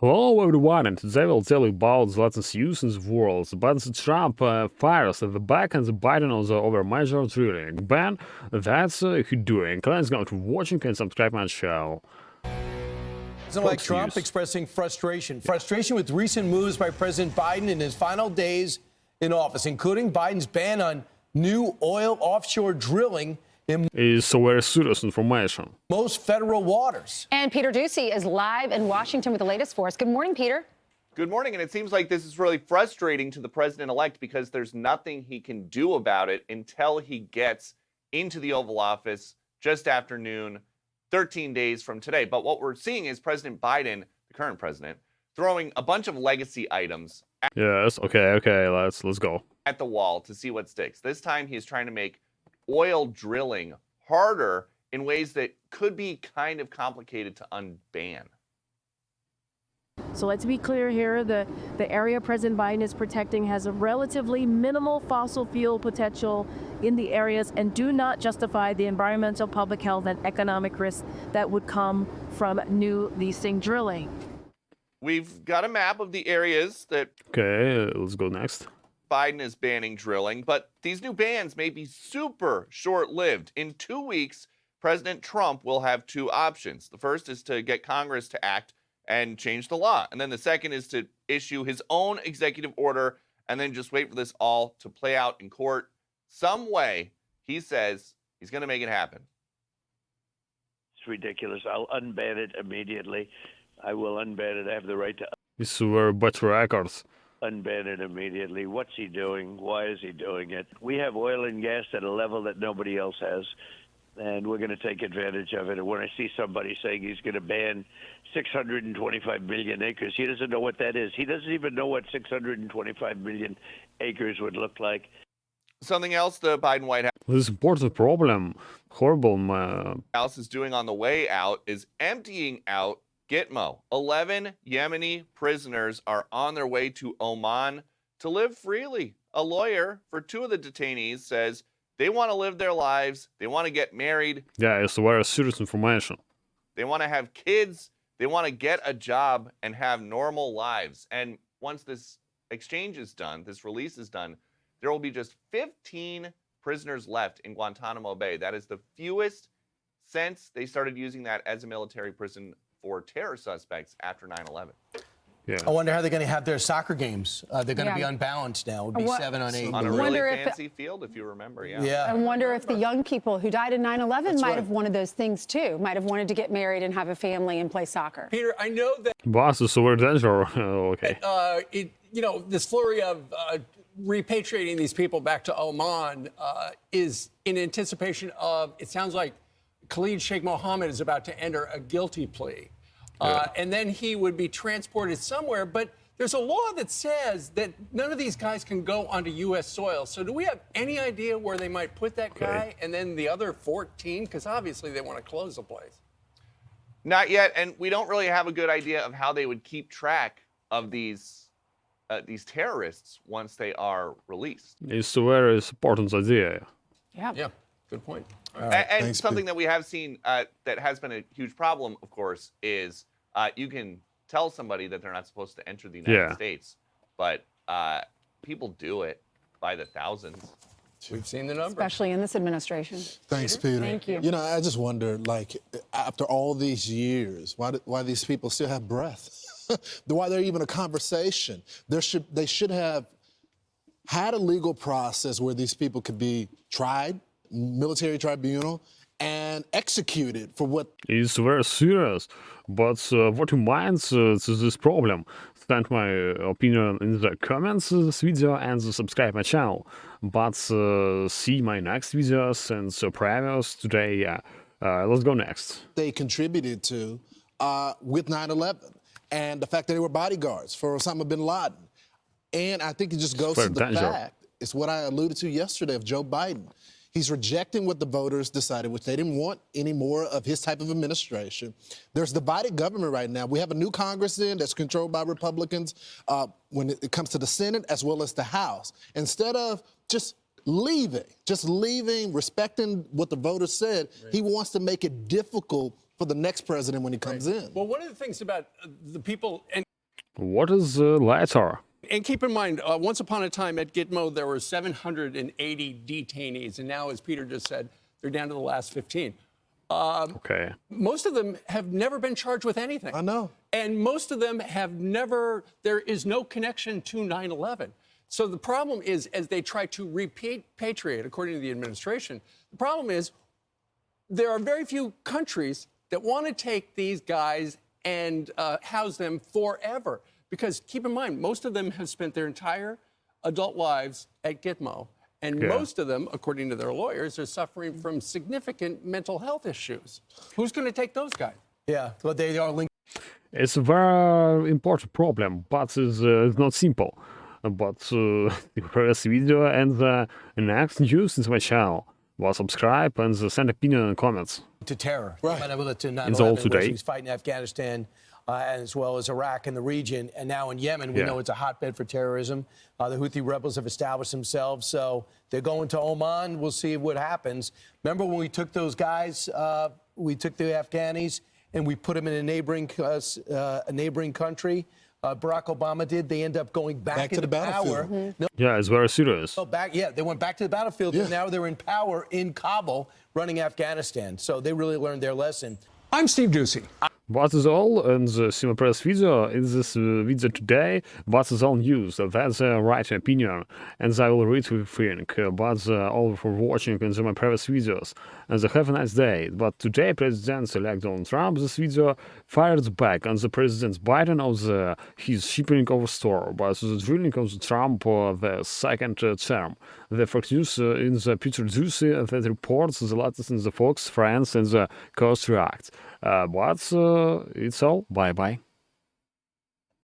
Hello everyone, and today we'll tell you about the latest news in the world. But the Trump fires at the back and the Biden on the over major drilling ban. That's he doing. Let's go to watching and subscribe my channel. President-elect Trump expressing frustration with recent moves by President Biden in his final days in office, including Biden's ban on new oil offshore drilling in It's very serious information. most federal waters. And Peter Ducey is live in Washington with the latest for us. Good morning, Peter. Good morning, and it seems like this is really frustrating to the president-elect because there's nothing he can do about it until he gets into the Oval Office just after noon, 13 days from today. But what we're seeing is President Biden, the current president, throwing a bunch of legacy items Yes, okay, let's go. at the wall to see what sticks. This time he's trying to make oil drilling harder in ways that could be kind of complicated to unban. So let's be clear here, the area President Biden is protecting has a relatively minimal fossil fuel potential in the areas and do not justify the environmental, public health, and economic risks that would come from new leasing drilling. We've got a map of the areas that Okay, let's go next. Biden is banning drilling, but these new bans may be super short-lived. In 2 weeks, President Trump will have two options. The first is to get Congress to act and change the law. And then the second is to issue his own executive order and then just wait for this all to play out in court. Some way, he says he's going to make it happen. It's ridiculous. I'll unban it immediately. I will unban it. I have the right to It's very bad records. unban it immediately. What's he doing? Why is he doing it? We have oil and gas at a level that nobody else has, and we're going to take advantage of it. And when I see somebody saying he's going to ban 625 million acres, he doesn't know what that is. He doesn't even know what 625 million acres would look like. Something else the Biden White This is important problem. Horrible, House is doing on the way out is emptying out Gitmo. 11 Yemeni prisoners are on their way to Oman to live freely. A lawyer for two of the detainees says they want to live their lives. They want to get married. Yeah, it's very serious information. They want to have kids. They want to get a job and have normal lives. And once this exchange is done, this release is done, there will be just 15 prisoners left in Guantanamo Bay. That is the fewest since they started using that as a military prison for terror suspects after 9/11. Yeah. I wonder how they're going to have their soccer games. They're going to be Yeah. unbalanced now. It would be What- 7 on 8. On a Wonder really if- fancy field, if you remember, yeah. Yeah. I wonder if the young people who died in 9/11 That's might right. have wanted those things too, might have wanted to get married and have a family and play soccer. Peter, I know that But it's very dangerous. Okay. this flurry of repatriating these people back to Oman is in anticipation of, it sounds like Khalid Sheikh Mohammed is about to enter a guilty plea. And then he would be transported somewhere. But there's a law that says that none of these guys can go onto U.S. soil. So do we have any idea where they might put that guy and then the other 14? Because obviously they want to close the place. Not yet, and we don't really have a good idea of how they would keep track of these terrorists once they are released. It's a very important idea. Yeah. Yeah, good point. And something that we have seen that has been a huge problem, of course, is you can tell somebody that they're not supposed to enter the United States, but people do it by the thousands. We've seen the numbers. Especially in this administration. Thanks, Peter. Thank you. You know, I just wonder, like, after all these years, why these people still have breath? Why they're even a conversation? They should have had a legal process where these people could be tried, military tribunal, and executed for what. It's very serious. But what reminds to this problem? Send my opinion in the comments of this video and subscribe my channel. But see my next videos and previous today. Yeah, let's go next. They contributed to with 9/11 and the fact that they were bodyguards for Osama bin Laden. And I think it just goes to the fact, it's what I alluded to yesterday of Joe Biden. He's rejecting what the voters decided, which they didn't want any more of his type of administration. There's divided government right now. We have a new Congress that's controlled by Republicans when it comes to the Senate as well as the House. Instead of just leaving, respecting what the voters said, he wants to make it difficult for the next president when he comes in. Well, one of the things about the people and What is later? And keep in mind, once upon a time at Gitmo, there were 780 detainees. And now, as Peter just said, they're down to the last 15. Okay. Most of them have never been charged with anything. I know. And most of them have never, there is no connection to 9/11. So the problem is, as they try to repatriate, according to the administration, the problem is there are very few countries that want to take these guys and house them forever. Because keep in mind, most of them have spent their entire adult lives at Gitmo. And most of them, according to their lawyers, are suffering from significant mental health issues. Who's going to take those guys? Yeah, but they are linked. It's a very important problem, but it's not simple. But the previous video and the next news in my channel. Well, subscribe and send opinion and comments. To terror. Right. To 9/11, It's all today. he's fighting Afghanistan as well as Iraq and the region. And now in Yemen, we know it's a hotbed for terrorism. The Houthi rebels have established themselves. So they're going to Oman. We'll see what happens. Remember when we took those guys, we took the Afghanis and we put them in a neighboring country? Barack Obama did. They end up going back to the battlefield. power. No, Yeah, it's very serious. they went back to the battlefield. And now they're in power in Kabul running Afghanistan. So they really learned their lesson. I'm Steve Doocy. What is all in the Simon Press video in this video today? What is all news? That's a right opinion, and I will read what you think. But all for watching in my previous videos. And have a nice day. But today, President-elect Donald Trump, this video fired back on the President Biden of his shipping of store, but the drilling of the Trump the second term. The Fox News in the Peter Doocy that reports the latest in the Fox, France, and the Coast React. But it's all. Bye-bye.